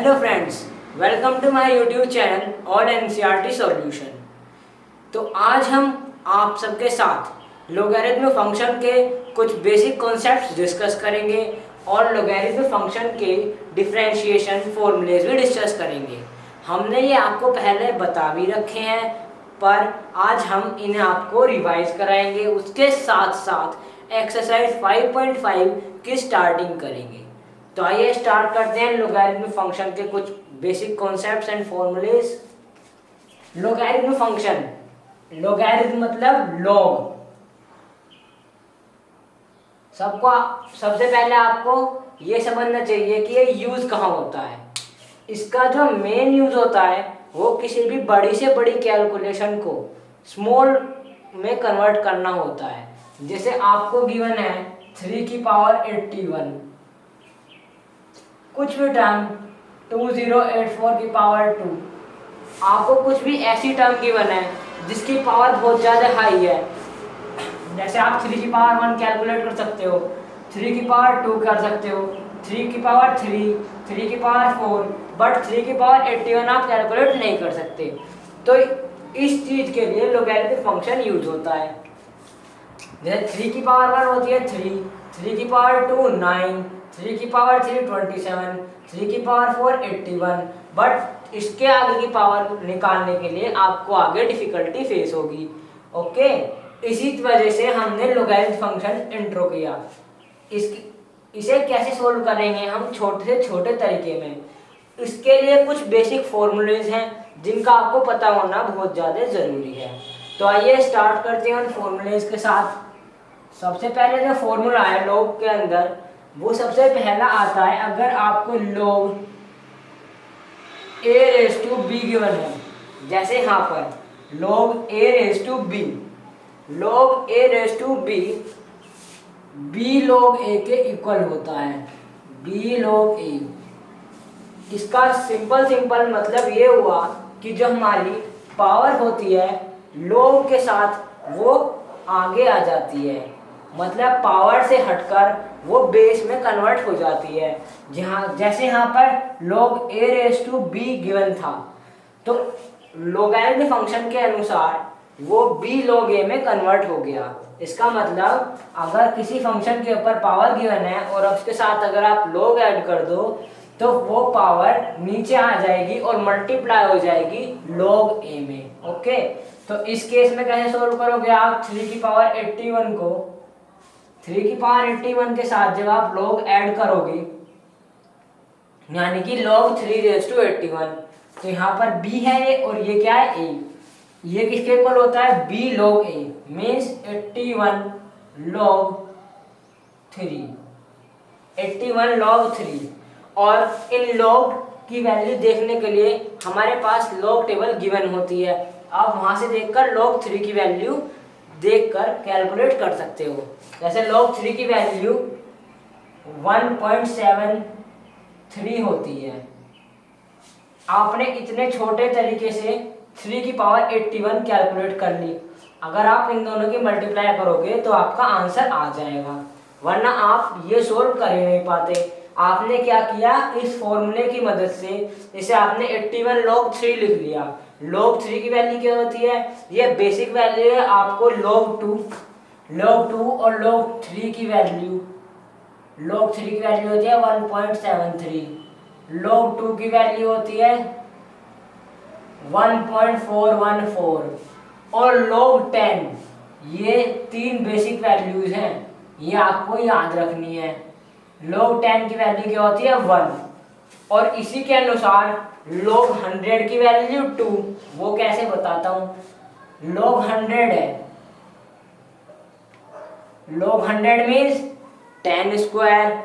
Hello friends, welcome to my YouTube channel all NCERT solution. तो आज हम आप सबके साथ लोगरिथम फंक्शन के कुछ बेसिक कॉन्सेप्ट्स डिस्कस करेंगे और लोगरिथम फंक्शन के डिफरेंशिएशन फॉर्मूलेज भी डिस्कस करेंगे। हमने ये आपको पहले बता भी रखे हैं, पर आज हम इन्हें आपको रिवाइज कराएंगे। उसके साथ साथ एक्सरसाइज 5.5 की स्टार्टिंग करेंगे। तो आइए स्टार्ट करते हैं लोगरिथम फंक्शन के कुछ basic concepts and formulas. Logarithm function, logarithm मतलब लॉग। सबसे पहले आपको ये समझना चाहिए कि ये यूज कहाँ होता है। इसका जो मेन यूज होता है वो किसी भी बड़ी से बड़ी कैलकुलेशन को स्मॉल में कन्वर्ट करना होता है। जैसे आपको गिवन है 3 की पावर 81, कुछ भी टर्म 2084 की पावर 2, आपको कुछ भी ऐसी टर्म गिवन है जिसकी पावर बहुत ज़्यादा हाई है। जैसे आप 3 की पावर 1 कैलकुलेट कर सकते हो, 3 की पावर 2 कर सकते हो, 3 की पावर 3, 3 की पावर 4, बट 3 की पावर 81 आप कैलकुलेट नहीं कर सकते। तो इस चीज़ के लिए लोगरिथम फंक्शन यूज होता है। जैसे 3 की पावर 1 होती है 3, 3 की पावर 2 9, 3 की पावर 3 27, 3 की पावर 4 81, बट इसके आगे की पावर निकालने के लिए आपको आगे डिफिकल्टी फेस होगी। ओके, इसी वजह से हमने लोगरिथम फंक्शन इंट्रो किया। इसे कैसे सोल्व करेंगे हम, छोटे से छोटे तरीके में। इसके लिए कुछ बेसिक फॉर्मूलेज हैं जिनका आपको पता होना बहुत ज़्यादा ज़रूरी है। तो आइए स्टार्ट करते हैं उन फॉर्मूलेज के साथ। सबसे पहले जो फॉर्मूला है लॉग के अंदर, वो सबसे पहला आता है अगर आपको log a raised to b given है। जैसे यहाँ पर log a raised to b, log a raised to b b log a के इक्वल होता है, b log a। इसका सिंपल मतलब ये हुआ कि जो हमारी पावर होती है log के साथ वो आगे आ जाती है, मतलब पावर से हटकर वो बेस में कन्वर्ट हो जाती है। जैसे यहाँ पर log a raised to b given था, तो लोगरिथम फंक्शन के अनुसार वो b log a में कन्वर्ट हो गया। इसका मतलब अगर किसी फंक्शन के ऊपर पावर गिवन है और उसके साथ अगर आप log ऐड कर दो तो वो पावर नीचे आ जाएगी और मल्टीप्लाई हो जाएगी log a में। ओके, तो इस केस में कैसे सोल्व करोगे आप? 3 की पावर 81 को 3 की पावर 81 के साथ जब आप log ऐड करोगे, यानी कि log 3 raised to 81, तो यहाँ पर b है ये और ये क्या है a। ये किसके इक्वल होता है? b log a means 81 log 3, 81 log 3। और इन log की वैल्यू देखने के लिए हमारे पास log टेबल गिवन होती है। आप वहां से देखकर log 3 की वैल्यू देखकर कैलकुलेट कर सकते हो। जैसे log 3 की वैल्यू 1.73 होती है। आपने इतने छोटे तरीके से 3 की पावर 81 कैलकुलेट कर ली। अगर आप इन दोनों की मल्टीप्लाई करोगे तो आपका आंसर आ जाएगा, वरना आप ये सोल्व कर ही नहीं पाते। आपने क्या किया, इस फॉर्मूले की मदद से जैसे आपने 81 log 3 लिख लिया। log 3 की वैल्यू क्या होती है? ये बेसिक वैल्यू है। आपको log 2 और log 3 की वैल्यू, log 3 की वैल्यू होती है 1.73, log 2 की वैल्यू होती है 1.414 और log 10। ये 3 बेसिक वैल्यूज हैं, ये आपको याद रखनी है। log 10 की वैल्यू क्या होती है? 1। और इसी के अनुसार log 100 की वैल्यू 2। वो कैसे बताता हूं। log 100 है, log 100 मीन्स 10 स्क्वायर,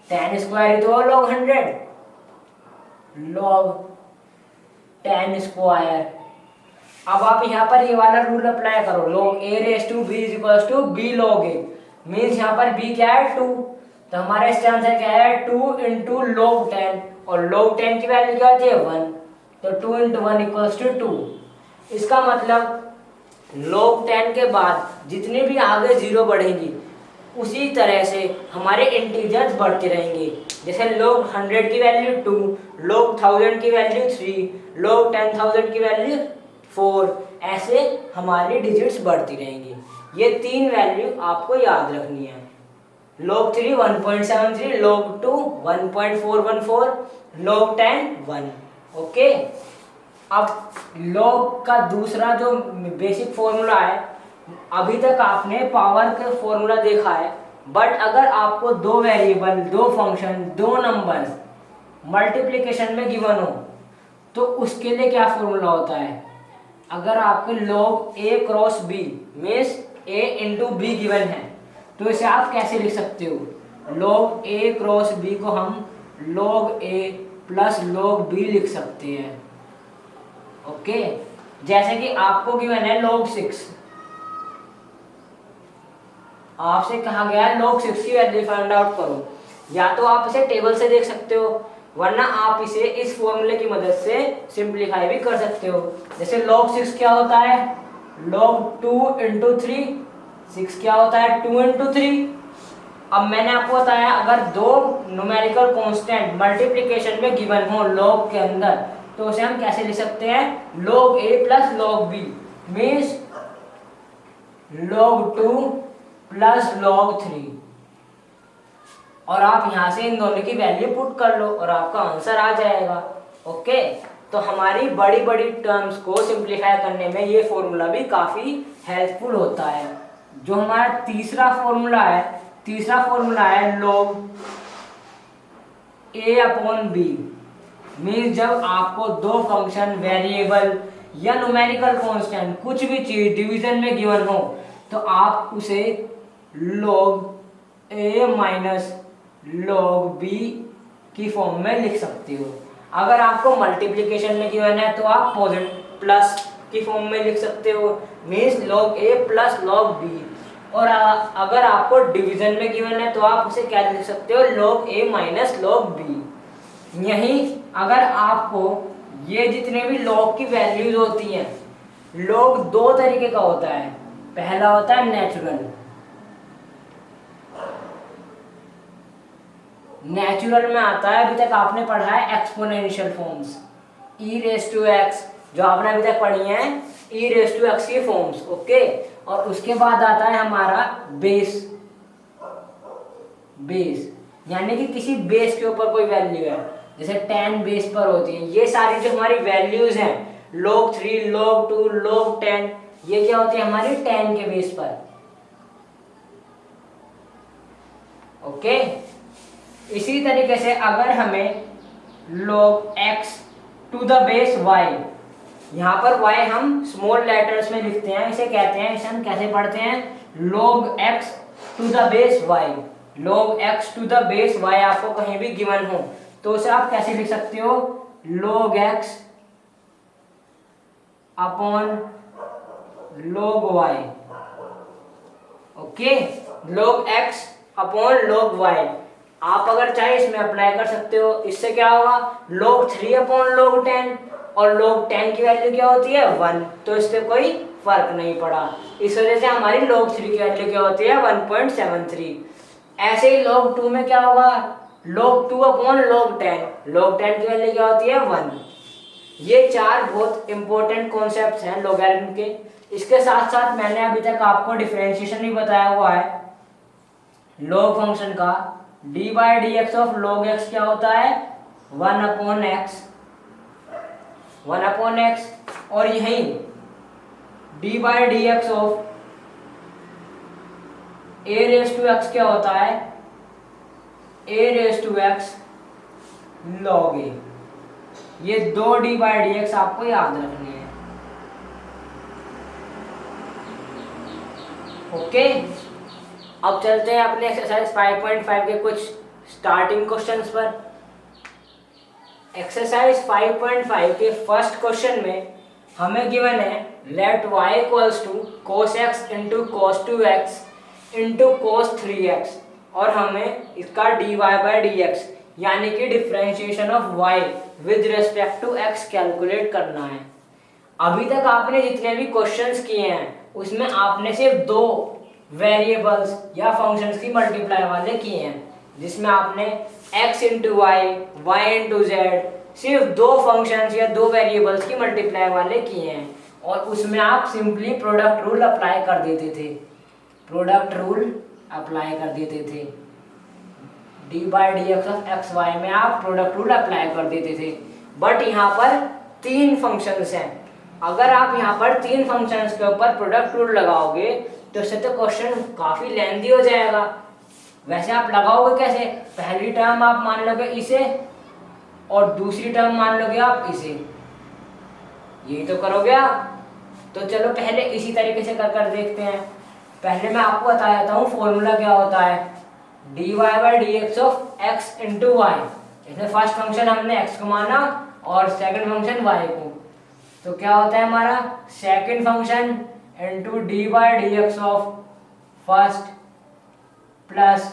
10 स्क्वायर तो log 100, log 10 स्क्वायर। अब आप यहाँ पर ये वाला रूल अप्लाई करो, log a raised to b is equals to b log a means यहाँ पर b क्या है? 2। तो हमारा इसका आंसर क्या है? 2 इंटू log 10, और log 10 की वैल्यू क्या होती है? 1। तो 2 इंटू 1 इक्वल्स टू 2। इसका मतलब log 10 के बाद जितनी भी आगे जीरो बढ़ेंगी उसी तरह से हमारे इंटीजर्स बढ़ते रहेंगे। जैसे लोग 100 की वैल्यू 2, लोग 1000 की वैल्यू 3, लोग 10,000 की वैल्यू 4, ऐसे हमारी डिजिट्स बढ़ती रहेंगी। ये 3 वैल्यू आपको याद रखनी है। log 3 1.73, log 2 1.414, log 10 1। ओके, अब log का दूसरा जो बेसिक फॉर्मूला है, अभी तक आपने पावर का फॉर्मूला देखा है, बट अगर आपको दो वेरिएबल, दो फंक्शन, दो नंबर्स मल्टीप्लिकेशन में गिवन हो तो उसके लिए क्या फॉर्मूला होता है। अगर आपके log a cross b means a into be given है तो इसे आप कैसे लिख सकते हो। log a क्रॉस b को हम log a plus log b लिख सकते हैं। ओके, जैसे कि आपको गिवन है log 6, आपसे कहा गया है log 6 की वैल्यू फाइंड आउट करो। या तो आप इसे टेबल से देख सकते हो, वरना आप इसे इस फॉर्मूले की मदद से सिंप्लीफाई भी कर सकते हो। जैसे log 6 क्या होता है, log 2 इंटू 3, 6 क्या होता है 2 इंटू 3। अब मैंने आपको बताया अगर दो न्यूमेरिकल कांस्टेंट मल्टीप्लिकेशन में गिवन हो log के अंदर तो उसे हम कैसे लिख सकते हैं, log a plus log b means log 2 plus log 3। और आप यहां से इन दोनों की वैल्यू पुट कर लो और आपका आंसर आ जाएगा। ओके, तो हमारी बड़ी बड़ी टर्म्स को सिंप्लीफाई करने में ये फॉर्मूला भी काफी हेल्पफुल होता है। जो हमारा तीसरा फॉर्मूला है log a upon b means जब आपको दो फंक्शन, वेरिएबल या न्यूमेरिकल कांस्टेंट कुछ भी चीज डिवीजन में गिवन हो तो आप उसे log a minus log b की फॉर्म में लिख सकते हो। अगर आपको मल्टीप्लिकेशन में गिवन है तो आप प्लस की फॉर्म में लिख सकते हो means log a plus log b। और अगर आपको डिवीजन में गिवन है तो आप उसे क्या लिख सकते हो, log a minus log b। यही अगर आपको ये जितने भी log की वैल्यूज होती हैं, log दो तरीके का होता है। पहला होता है नेचुरल में आता है, अभी तक आपने पढ़ा है exponential forms, e raise to x जो आपने अभी तक पढ़ी है, e रेस टू x की फॉर्म्स। ओके, और उसके बाद आता है हमारा बेस यानी कि किसी बेस के ऊपर कोई वैल्यू है, जैसे 10 बेस पर होती है। ये सारी जो हमारी वैल्यूज हैं log 3, log 2, log 10, ये क्या होती है हमारी 10 के बेस पर। ओके, इसी तरीके से अगर हमें log x to the base y, यहाँ पर y हम स्मॉल लेटर्स में लिखते हैं, इसे कहते हैं, इसे हम कैसे पढ़ते हैं, log x to the base y। log x to the base y आपको कहीं भी गिवन हो तो उसे आप कैसे लिख सकते हो, log x upon log y। Okay, log x upon log y आप अगर चाहे इसमें अप्लाई कर सकते हो। इससे क्या होगा, log 3 अपॉन log 10, और log 10 की वैल्यू क्या होती है 1, तो इससे कोई फर्क नहीं पड़ा। इस वजह से हमारी log 3 की वैल्यू क्या होती है 1.73। ऐसे ही log 2 में क्या होगा, log 2 अपॉन log 10 की वैल्यू क्या होती है 1। ये चार बहुत इंपॉर्टेंट कॉन्सेप्ट्स हैं लॉगरिथम के। इसके साथ साथ मैंने अभी तक आपको डिफरेंशिएशन भी बताया हुआ है log फंक्शन का। D by d x of log x क्या होता है 1 अपॉन एक्स, और यही d by d x of a raise to x क्या होता है a raise to x log a। ये दो डी बाई डी एक्स आपको याद रखने हैं। ओके, अब चलते हैं अपने एक्सरसाइज 5.5 के कुछ स्टार्टिंग क्वेश्चंस पर। एक्सरसाइज 5.5 के फर्स्ट क्वेश्चन में हमें गिवन है let y equals to cos x into cos 2x into cos 3x, और हमें इसका dy बाई डी एक्स यानी कि differentiation of y with respect to x calculate करना है। अभी तक आपने जितने भी क्वेश्चंस किए हैं उसमें आपने सिर्फ दो वेरिएबल्स या फंक्शंस की मल्टीप्लाई वाले किए हैं, जिसमें आपने x into y, y into z, सिर्फ दो फंक्शंस या दो वेरिएबल्स की मल्टीप्लाई वाले किए हैं, और उसमें आप सिंपली प्रोडक्ट रूल अप्लाई कर देते थे, प्रोडक्ट रूल अप्लाई कर देते थे। D by d x of x y में आप प्रोडक्ट रूल अप्लाई कर देते थे। बट यहाँ पर तीन फंक्शंस हैं, अगर आप यहाँ पर तीन फंक्शंस के ऊपर प्रोडक्ट रूल लगाओगे तो इससे तो क्वेश्चन काफ़ी लेंथी हो जाएगा। वैसे आप लगाओगे कैसे, पहली टर्म आप मान लोगे इसे और दूसरी टर्म मान लोगे आप इसे, यही तो करोगे आप। तो चलो पहले इसी तरीके से कर देखते हैं। पहले मैं आपको बता देता हूँ फॉर्मूला क्या होता है। D y by d x of x into y, इसमें फर्स्ट फंक्शन हमने एक्स को माना और सेकंड फंक्शन वाई को, तो क्या होता है हमारा second function into d by d x of first plus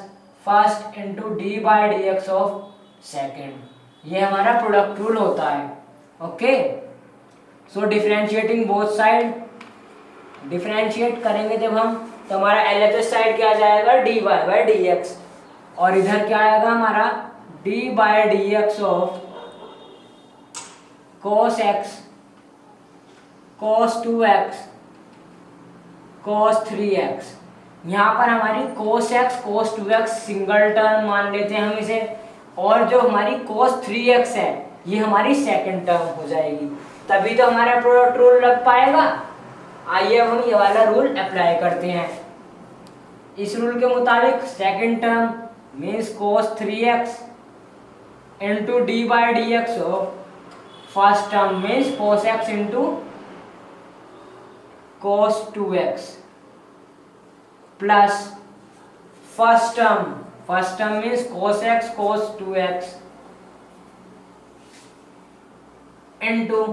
first into d by d x of second, ये हमारा प्रोडक्ट रूल होता है। ओके, सो डिफरेंशिएटिंग बोथ साइड, डिफरेंशिएट करेंगे जब हम तो हमारा एलएचएस साइड क्या आ जाएगा d y by d x, और इधर क्या आएगा हमारा d by d x of cos x cos 2x cos 3x। यहाँ पर हमारी cos x cos 2x single term मान लेते हैं हम इसे, और जो हमारी cos 3x है ये हमारी सेकंड टर्म हो जाएगी, तभी तो हमारा प्रोडक्ट रूल लग पाएगा। आइए अब हम ये वाला रूल अप्लाई करते हैं। इस रूल के मुताबिक second term means cos 3x into d by d x of first term means cos x into cos 2x plus first term means cos x cos 2x into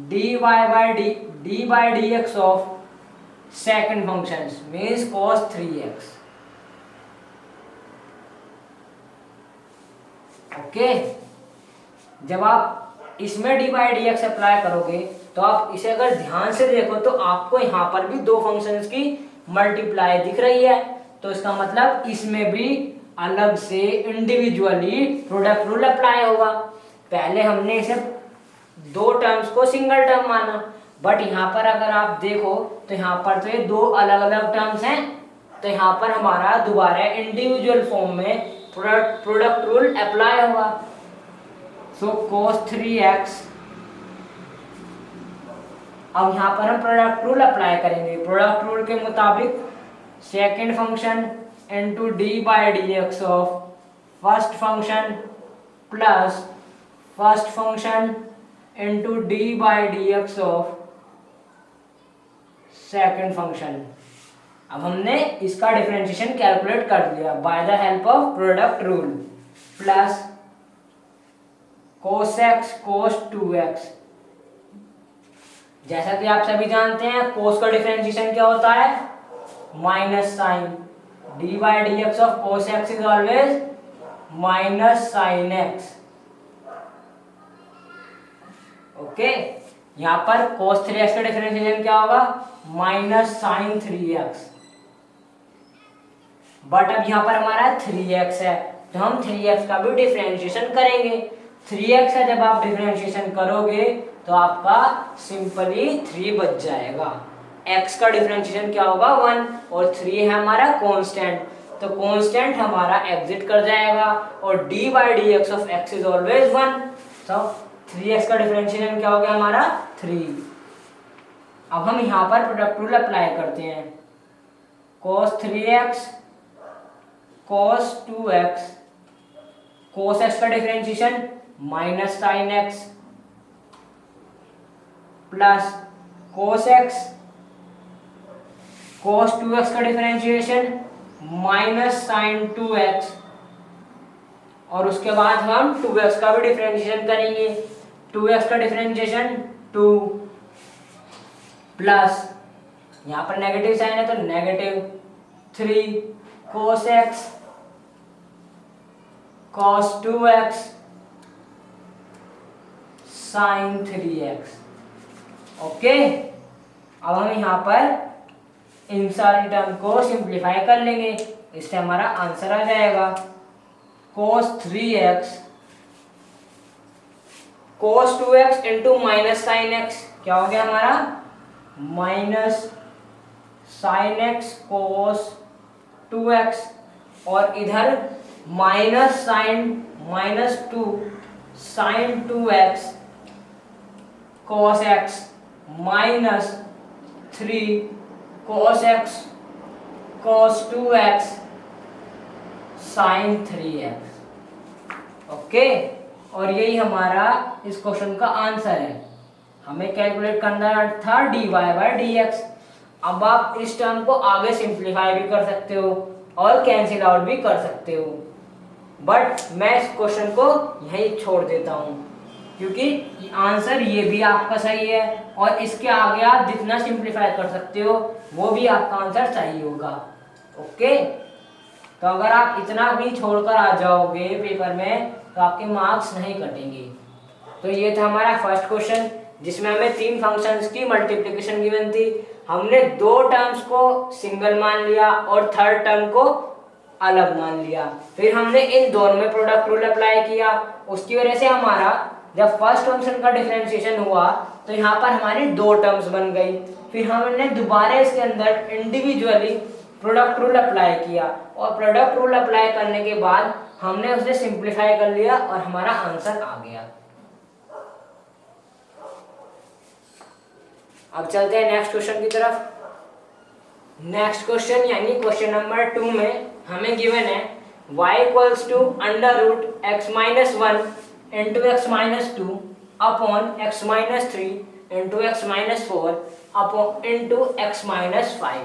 d by d x of second function means cos 3x। Okay, जब आप इसमें D by d x apply करोगे तो आप इसे अगर ध्यान से देखो तो आपको यहाँ पर भी दो फंक्शंस की मल्टीप्लाई दिख रही है, तो इसका मतलब इसमें भी अलग से इंडिविजुअली प्रोडक्ट रूल अप्लाई होगा। पहले हमने इसे दो टर्म्स को सिंगल टर्म माना, बट यहाँ पर अगर आप देखो तो यहाँ पर तो ये दो अलग अलग टर्म्स हैं, तो यहाँ पर हमारा दोबारा इंडिविजुअल फॉर्म में प्रोडक्ट रूल अप्लाई होगा। सो cos 3x, अब यहाँ पर हम प्रोडक्ट रूल अप्लाई करेंगे। प्रोडक्ट रूल के मुताबिक second function into d by d x of first function plus first function into d by d x of second function. अब हमने इसका डिफरेंशिएशन कैलकुलेट कर दिया by the help of product rule, plus cos x cos 2x। जैसा कि आप सभी जानते हैं cos का डिफरेंशिएशन क्या होता है minus sine, d by d x of cos x is always minus sine x। Okay, यहाँ पर cos 3x का डिफरेंशिएशन क्या होगा माइनस साइन 3x, बट अब यहाँ पर हमारा 3x है तो हम 3x का भी डिफरेंशिएशन करेंगे। 3x का जब आप डिफरेंशिएशन करोगे तो आपका सिंपली 3 बच जाएगा। x का डिफरेंशिएशन क्या होगा 1 और 3 है हमारा कांस्टेंट, तो कांस्टेंट हमारा एग्जिट कर जाएगा और d by d x of x is always 1, तो 3x का डिफरेंशिएशन क्या हो गया हमारा 3। अब हम यहाँ पर प्रोडक्ट रूल अप्लाई करते हैं। cos 3x cos 2x, cos x का differentiation minus sine x plus cos x cos 2x का डिफरेंशिएशन माइनस साइन 2x, और उसके बाद हम 2x का भी डिफरेंशिएशन करेंगे। 2x का डिफरेंशिएशन 2 प्लस यहाँ पर नेगेटिव साइन है तो negative 3 cos x cos 2x sin 3x। Okay, अब हम यहाँ पर इन सारी टर्म को सिंप्लीफाई कर लेंगे, इससे हमारा आंसर आ जाएगा cos 3x cos 2x into minus sine x, क्या हो गया हमारा माइनस साइन एक्स कोस 2x, और इधर minus sine minus 2 sine 2x cos x minus 3 cos x cos 2x sin 3x। Okay, और यही हमारा इस क्वेश्चन का आंसर है। हमें कैलकुलेट करना था dy बाय dx। अब आप इस टर्म को आगे सिंप्लीफाई भी कर सकते हो और कैंसिल आउट भी कर सकते हो, बट मैं इस क्वेश्चन को यहीं छोड़ देता हूँ क्योंकि आंसर ये भी आपका सही है और इसके आगे आप जितना सिंप्लीफाई कर सकते हो वो भी आपका आंसर सही होगा। ओके, तो अगर आप इतना भी छोड़कर आ जाओगे पेपर में तो आपके मार्क्स नहीं कटेंगे। तो ये था हमारा फर्स्ट क्वेश्चन जिसमें हमें 3 फंक्शंस की मल्टीप्लिकेशन गिवन थी। हमने 2 टर्म्स को सिंगल मान लिया और थर्ड टर्म को अलग मान लिया, फिर हमने इन दोनों में प्रोडक्ट रूल अप्लाई किया। उसकी वजह से हमारा जब फर्स्ट फंक्शन का डिफरेंशिएशन हुआ तो यहाँ पर हमारी 2 टर्म्स बन गई। फिर हमने दोबारा इसके अंदर इंडिविजुअली प्रोडक्ट रूल अप्लाई किया और प्रोडक्ट रूल अप्लाई करने के बाद हमने उसे सिंप्लीफाई कर लिया और हमारा आंसर आ गया। अब चलते हैं नेक्स्ट क्वेश्चन की तरफ। नेक्स्ट क्वेश्चन यानी क्वेश्चन नंबर 2 में हमें गिवन है y equals to under root x minus 1 into x minus 2 upon x minus 3 into x minus 4 upon into x minus 5,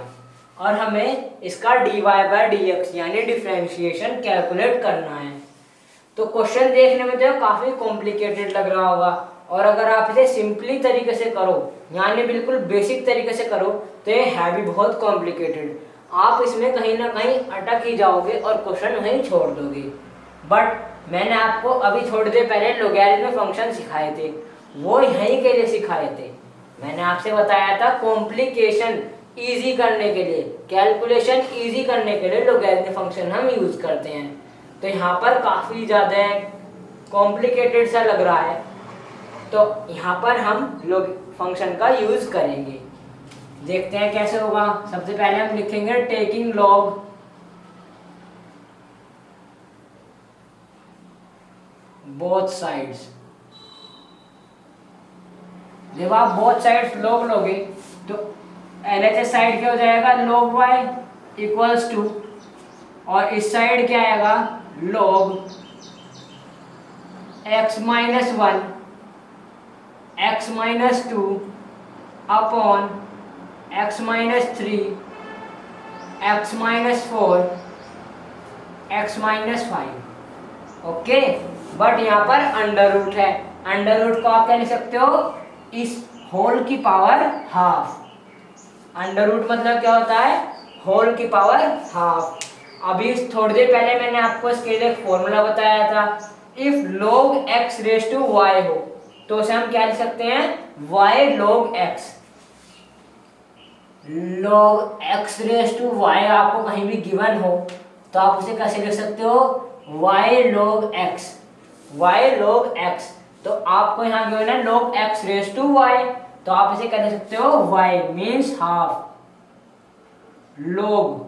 और हमें इसका dy बाय dx यानी डिफरेंशिएशन कैलकुलेट करना है। तो क्वेश्चन देखने में तो काफ़ी कॉम्प्लिकेटेड लग रहा होगा, और अगर आप इसे सिंपली तरीके से करो यानी बिल्कुल बेसिक तरीके से करो तो ये है भी बहुत कॉम्प्लिकेटेड। आप इसमें कहीं ना कहीं अटक ही जाओगे और क्वेश्चन वहीं छोड़ दोगे। बट मैंने आपको अभी थोड़ी देर पहले लॉगरिथम फंक्शन सिखाए थे, वो यहीं के लिए सिखाए थे। मैंने आपसे बताया था कॉम्प्लिकेशन ईजी करने के लिए, कैलकुलेशन ईजी करने के लिए लॉगरिथम फंक्शन हम यूज़ करते हैं। तो यहाँ पर काफ़ी ज़्यादा कॉम्प्लिकेटेड सा लग रहा है, तो यहाँ पर हम लोग फंक्शन का यूज़ करेंगे। देखते हैं कैसे होगा। सबसे पहले हम लिखेंगे टेकिंग लॉग बोथ साइड्स। जब आप बोथ साइड्स लॉग लोगे तो LHS साइड क्या हो जाएगा log y इक्वल्स टू, और इस साइड क्या आएगा log x minus 1 x minus 2 upon x minus 3 x minus 4 x minus 5। Okay, but यहाँ पर अंडर रूट है। अंडर रूट को आप क्या लिख सकते हो, इस होल की पावर हाफ। अंडर रूट मतलब क्या होता है, होल की पावर हाफ। अभी थोड़ी देर पहले मैंने आपको इसके लिए एक फॉर्मूला बताया था। If log x raise to y हो तो उसे हम क्या लिख सकते हैं, y log x। log x raise to y आपको कहीं भी गिवन हो तो आप उसे कैसे लिख सकते हो, y log x। y log x तो आपको यहाँ गिवन है log x raise to y, तो आप इसे क्या लिख सकते हो, y means half log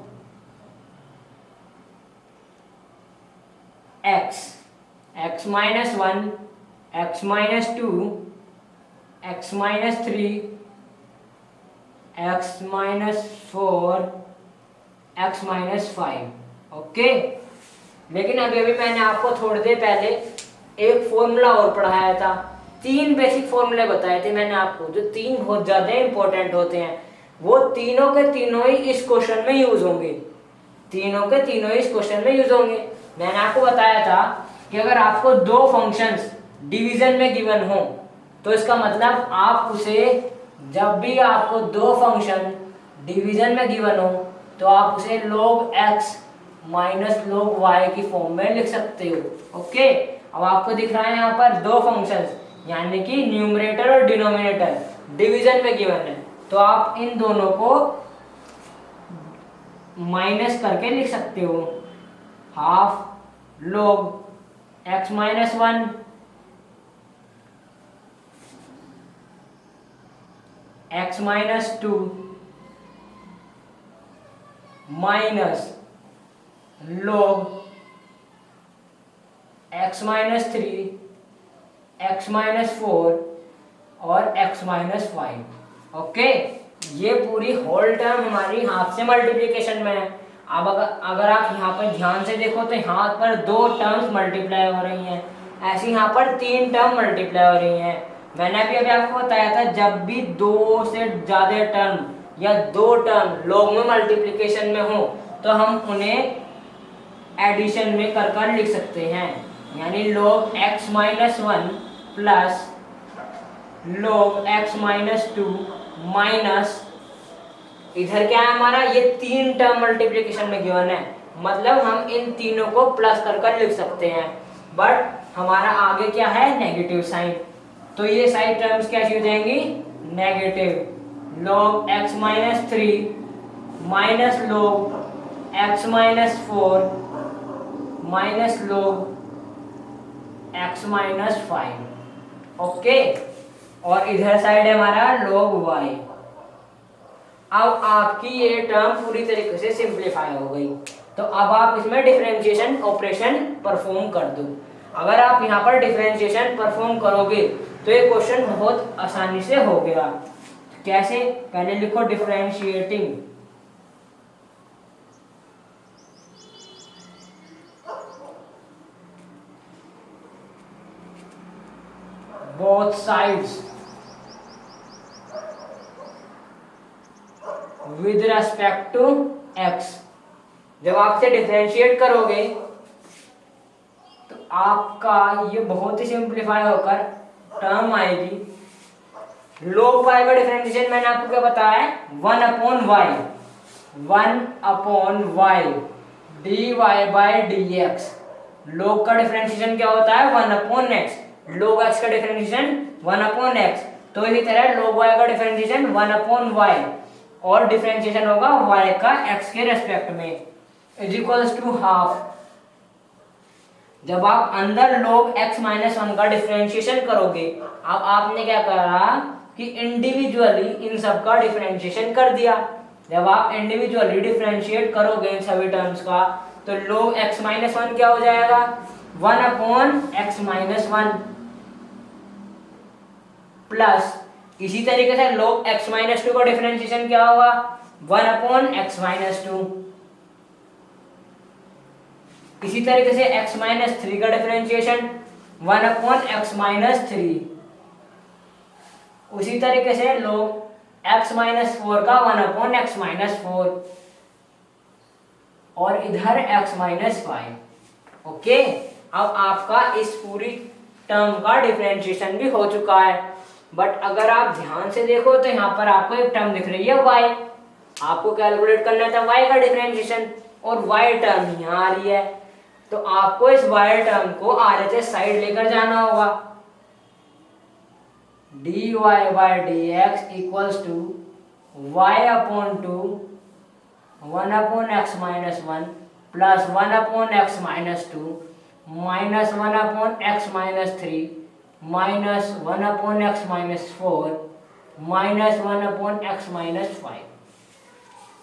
x, x minus 1 x minus 2 x minus 3 x minus 4 x minus 5। Okay, लेकिन अभी मैंने आपको थोड़ी देर पहले एक फॉर्मूला और पढ़ाया था। 3 बेसिक फॉर्मूले बताए थे मैंने आपको, जो 3 बहुत ज़्यादा इंपॉर्टेंट होते हैं। वो तीनों के तीनों ही इस क्वेश्चन में यूज होंगे, तीनों के तीनों ही इस क्वेश्चन में यूज होंगे। मैंने आपको बताया था कि अगर आपको 2 फंक्शंस डिवीजन में गिवन हो तो इसका मतलब आप उसे, जब भी आपको 2 फंक्शन डिवीजन में गिवन हो तो आप उसे log x minus log y की फॉर्म में लिख सकते हो। ओके, अब आपको दिख रहा है यहाँ पर 2 फंक्शंस यानी कि न्यूमरेटर और डिनोमिनेटर डिवीजन में गिवन है, तो आप इन दोनों को माइनस करके लिख सकते हो, half log x minus 1 x minus 2 minus log x minus 3 x minus 4 और x माइनस 5। ओके, ये पूरी होल टर्म हमारी हाफ से मल्टीप्लिकेशन में है। अब अगर आप यहाँ पर ध्यान से देखो तो यहाँ पर 2 टर्म्स मल्टीप्लाई हो रही हैं, ऐसे यहाँ पर 3 टर्म मल्टीप्लाई हो रही हैं। मैंने अभी आपको बताया था जब भी 2 से ज़्यादा टर्म या 2 टर्म लॉग में मल्टीप्लिकेशन में हो तो हम उन्हें एडिशन में कर लिख सकते हैं, यानी log x minus 1 plus log x minus 2 minus इधर क्या है हमारा, ये 3 टर्म मल्टीप्लिकेशन में गिवन है, मतलब हम इन तीनों को प्लस कर लिख सकते हैं। बट हमारा आगे क्या है, नेगेटिव साइन, तो ये सारी टर्म्स कैसी हो जाएंगी, negative log x minus 3 minus log x minus 4 minus log x minus 5। Okay, और इधर साइड है हमारा log y। अब आपकी ये टर्म पूरी तरीके से सिंप्लीफाई हो गई, तो अब आप इसमें डिफरेंशिएशन ऑपरेशन परफॉर्म कर दो। अगर आप यहाँ पर डिफरेंशिएशन परफॉर्म करोगे तो ये क्वेश्चन बहुत आसानी से हो गया। कैसे, पहले लिखो differentiating both sides with respect to x। जब आप इसे डिफरेंशिएट करोगे तो आपका ये बहुत ही सिंप्लीफाई होकर टर्म आएगी log y का डिफरेंशिएशन मैंने आपको क्या बताया है, 1 upon y dy by dx। log का डिफरेंशिएशन क्या होता है, 1 अपॉन x, log x का डिफरेंशिएशन 1 अपॉन x, तो इसी तरह log y का डिफरेंशिएशन 1 अपॉन y और डिफरेंशिएशन होगा y का x के रेस्पेक्ट में इज इक्वल्स टू हाफ। जब आप अंदर log x माइनस 1 का डिफरेंशिएशन करोगे, अब आपने क्या करा कि इंडिविजुअली इन सब का डिफरेंशिएशन कर दिया। जब आप इंडिविजुअली डिफरेंशिएट करोगे इन सभी टर्म्स का तो log x माइनस 1 क्या हो जाएगा, 1 अपॉन x माइनस 1 प्लस इसी तरीके से log x माइनस 2 का डिफरेंशिएशन क्या होगा, 1 अपॉन x माइनस 2। इसी तरीके से x माइनस 3 का डिफरेंशिएशन 1 अपॉन x माइनस 3। उसी तरीके से log x माइनस 4 का 1 अपॉन x माइनस 4 और इधर x माइनस 5। ओके, अब आपका इस पूरी टर्म का डिफरेंशिएशन भी हो चुका है। बट अगर आप ध्यान से देखो तो यहाँ पर आपको एक टर्म दिख रही है y, आपको कैलकुलेट करना था y का डिफरेंशिएशन और y टर्म यहाँ आ रही है, तो आपको इस y टर्म को RHS साइड लेकर जाना होगा। dy by dx equals to y upon 2 1 upon x minus 1 plus 1 upon x minus 2 minus 1 upon x minus 3 minus 1 upon x minus 4 minus 1 upon x minus 5।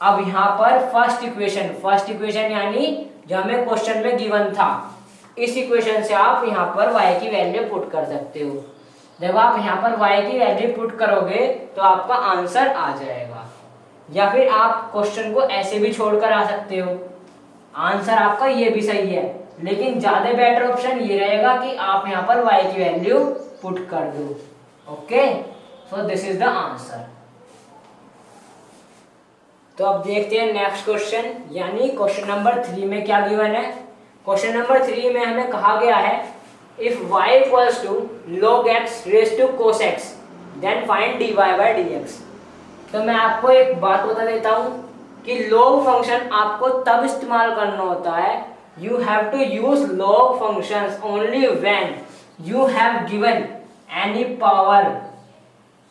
अब यहाँ पर फर्स्ट इक्वेशन यानी जो हमें क्वेश्चन में गिवन था, इस इक्वेशन से आप यहाँ पर y की वैल्यू पुट कर सकते हो। जब आप यहाँ पर y की वैल्यू पुट करोगे तो आपका आंसर आ जाएगा, या फिर आप क्वेश्चन को ऐसे भी छोड़कर आ सकते हो, आंसर आपका ये भी सही है, लेकिन ज्यादा बेटर ऑप्शन ये रहेगा कि आप यहाँ पर y की वैल्यू पुट कर दो। Okay, so this is the answer. तो अब देखते हैं नेक्स्ट क्वेश्चन, यानी क्वेश्चन नंबर 3 में क्या गिवन है। क्वेश्चन नंबर 3 में हमें कहा गया है if y equals to log x raise to cos x then find dy by dx। तो मैं आपको एक बात बता देता हूँ कि log फंक्शन आपको तब इस्तेमाल करना होता है, you have to use log functions only when you have given any power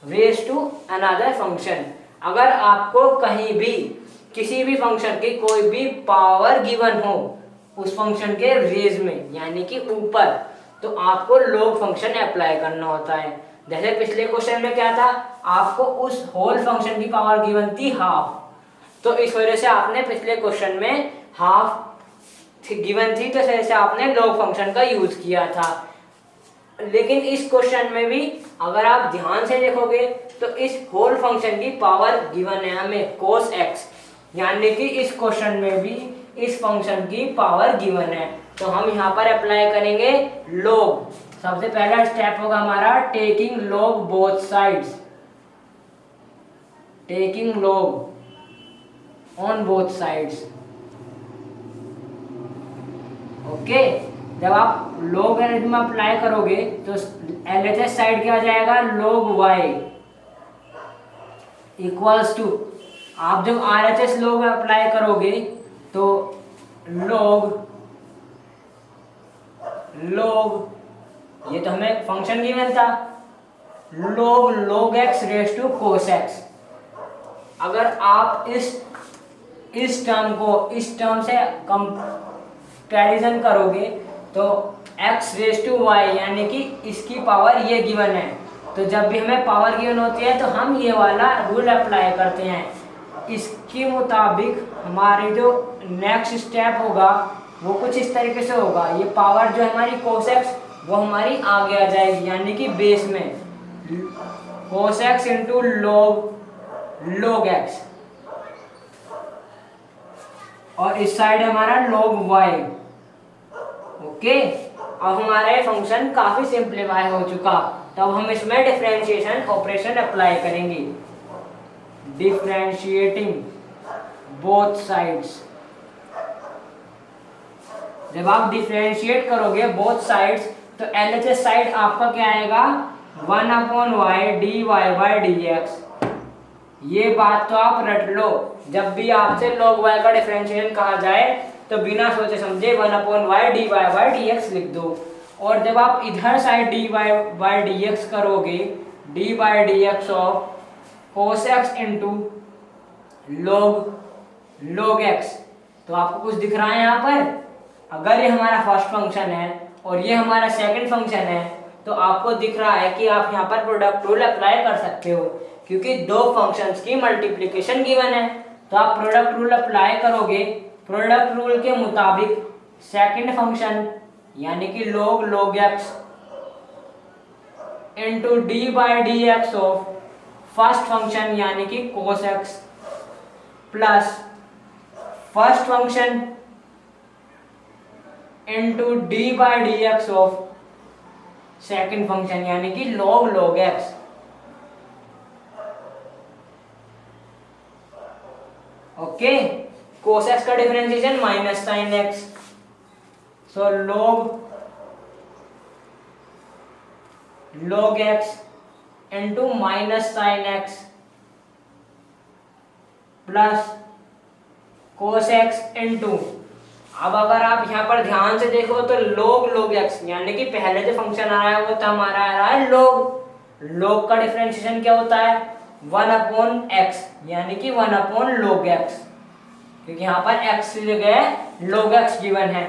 raised to another function। अगर आपको कहीं भी किसी भी फंक्शन की कोई भी पावर गिवन हो उस फंक्शन के रेज में यानी कि ऊपर, तो आपको log फंक्शन अप्लाई करना होता है। जैसे पिछले क्वेश्चन में क्या था, आपको उस होल फंक्शन की पावर गिवन थी हाफ, तो इस वजह से आपने पिछले क्वेश्चन में हाफ गिवन थी तो इस वजह से आपने log फंक्शन का यूज किया था। लेकिन इस क्वेश्चन में भी अगर आप ध्यान से देखोगे तो इस होल फंक्शन की पावर गिवन है हमें cos x, यानी कि इस क्वेश्चन में भी इस फंक्शन की पावर गिवन है, तो हम यहाँ पर अप्लाई करेंगे log। सबसे पहला स्टेप होगा हमारा taking log both sides, taking log on both sides. Okay, जब आप लॉगरिथम अप्लाई करोगे तो LHS साइड क्या आ जाएगा, log y इक्वल्स टू, आप जब RHS log अप्लाई करोगे तो log ये तो हमें फंक्शन गिवन था, log x raise to cos x। अगर आप इस टर्म को इस टर्म से कंपैरिजन करोगे तो x रेज टू y यानी कि इसकी पावर ये गिवन है, तो जब भी हमें पावर गिवन होती है तो हम ये वाला रूल अप्लाई करते हैं। इसके मुताबिक हमारे जो नेक्स्ट स्टेप होगा वो कुछ इस तरीके से होगा, ये पावर जो हमारी cos x वो हमारी आगे आ जाएगी यानी कि बेस में cos x into log x, और इस साइड हमारा log y। ओके, अब हमारा ये फंक्शन काफी सिंप्लीफाई हो चुका, तब हम इसमें डिफरेंशिएशन ऑपरेशन अप्लाई करेंगे, डिफरेंशिएटिंग बोथ साइड्स। जब आप डिफरेंशिएट करोगे बोथ साइड्स तो LHS साइड आपका क्या आएगा, 1/y dy by dx। ये बात तो आप रट लो, जब भी आपसे log y का डिफरेंशिएशन कहा जाए तो बिना सोचे समझे 1/y dy by dx लिख दो, और जब आप इधर साइड dy by dx करोगे, dy by dx of cos x into log x, तो आपको कुछ दिख रहा है यहाँ पर। अगर ये हमारा फर्स्ट फंक्शन है और ये हमारा सेकंड फंक्शन है तो आपको दिख रहा है कि आप यहाँ पर प्रोडक्ट रूल अप्लाई कर सकते हो, क्योंकि दो फंक्शंस की मल्टीप्लिकेशन गिवन है, तो आप प्रोडक्ट रूल अप्लाई करोगे। प्रोडक्ट रूल के मुताबिक सेकंड फंक्शन यानी कि log x into d by d x of first function यानी कि cos x plus first function into d by d x of second function यानी कि log x। Okay, cos x का differentiation minus sine x, so log x into minus sine x plus cos x into, अब अगर आप यहाँ पर ध्यान से देखो तो log x यानी कि पहले जो फंक्शन आ रहा है वो तो हमारा आ रहा है log का डिफरेंशिएशन क्या होता है, 1/x यानी कि 1/log x, क्योंकि यहाँ पर x की जगह log x गिवन है।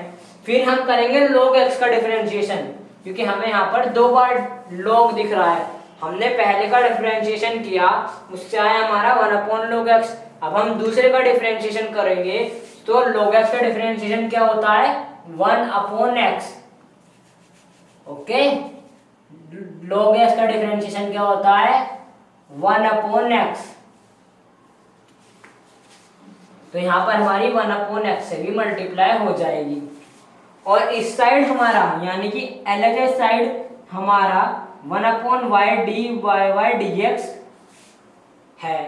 फिर हम करेंगे log x का डिफरेंशिएशन, क्योंकि हमें यहाँ पर दो बार log दिख रहा है। हमने पहले का डिफरेंशिएशन किया, उससे आया हमारा 1/log x। अब हम दूसरे का डिफरेंशिएशन करेंगे तो log x का डिफरेंशिएशन क्या होता है, 1/x। ओके, log x का डिफरेंशिएशन क्या होता है, 1/x। तो यहाँ पर हमारी 1/x से भी मल्टीप्लाई हो जाएगी, और इस साइड हमारा यानी कि LHS साइड हमारा 1/y dy by dx है।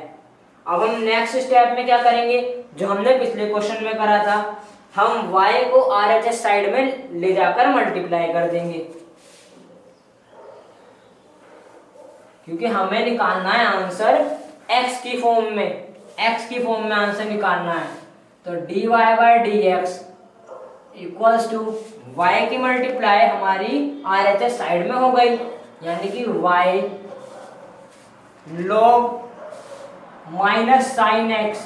अब हम नेक्स्ट स्टेप में क्या करेंगे, जो हमने पिछले क्वेश्चन में करा था, हम y को RHS साइड में ले जाकर मल्टीप्लाई कर देंगे, क्योंकि हमें निकालना है आंसर x की फॉर्म में, आंसर निकालना है। तो dy by dx equals to y की मल्टीप्लाई हमारी RHS साइड में हो गई, यानी कि y log minus sine x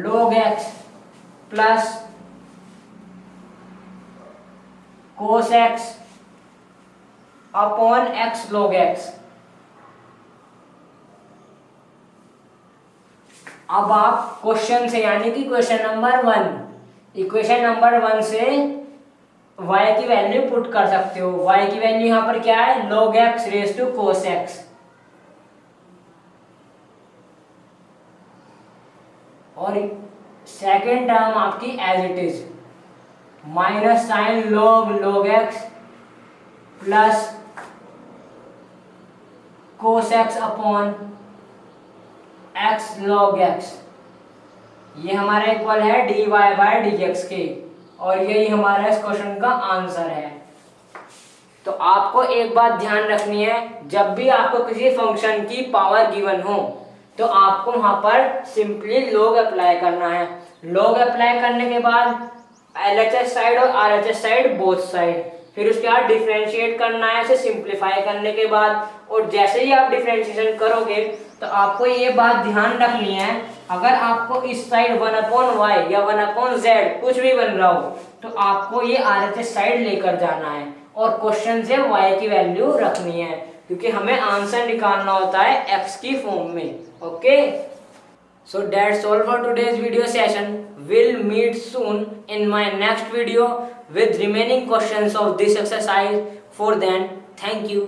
log x plus cos x upon x log x। अब आप क्वेश्चन से यानी कि क्वेश्चन नंबर 1, इक्वेशन नंबर 1 से y की वैल्यू पुट कर सकते हो। y की वैल्यू यहाँ पर क्या है, log x raise to cos x, और सेकेंड टर्म आपकी as it is minus sine log x plus cos x upon x log x। ये हमारा इक्वल है dy बाय dx के, और यही हमारा इस क्वेश्चन का आंसर है। तो आपको एक बात ध्यान रखनी है, जब भी आपको किसी फंक्शन की पावर गिवन हो तो आपको वहां पर सिंपली log अप्लाई करना है। log अप्लाई करने के बाद LHS साइड और RHS साइड बोथ साइड, फिर उसके बाद डिफरेंशिएट करना है इसे सिंप्लीफाई करने के बाद। और जैसे ही आप डिफरेंशिएशन करोगे तो आपको ये बात ध्यान रखनी है, अगर आपको इस साइड 1/y या 1/z कुछ भी बन रहा हो तो आपको ये RHS साइड लेकर जाना है और क्वेश्चन से y की वैल्यू रखनी है, क्योंकि हमें आंसर निकालना होता है x की फॉर्म में। Okay, so that's all for today's video session. We'll meet soon in my next video with remaining questions of this exercise. For then, thank you.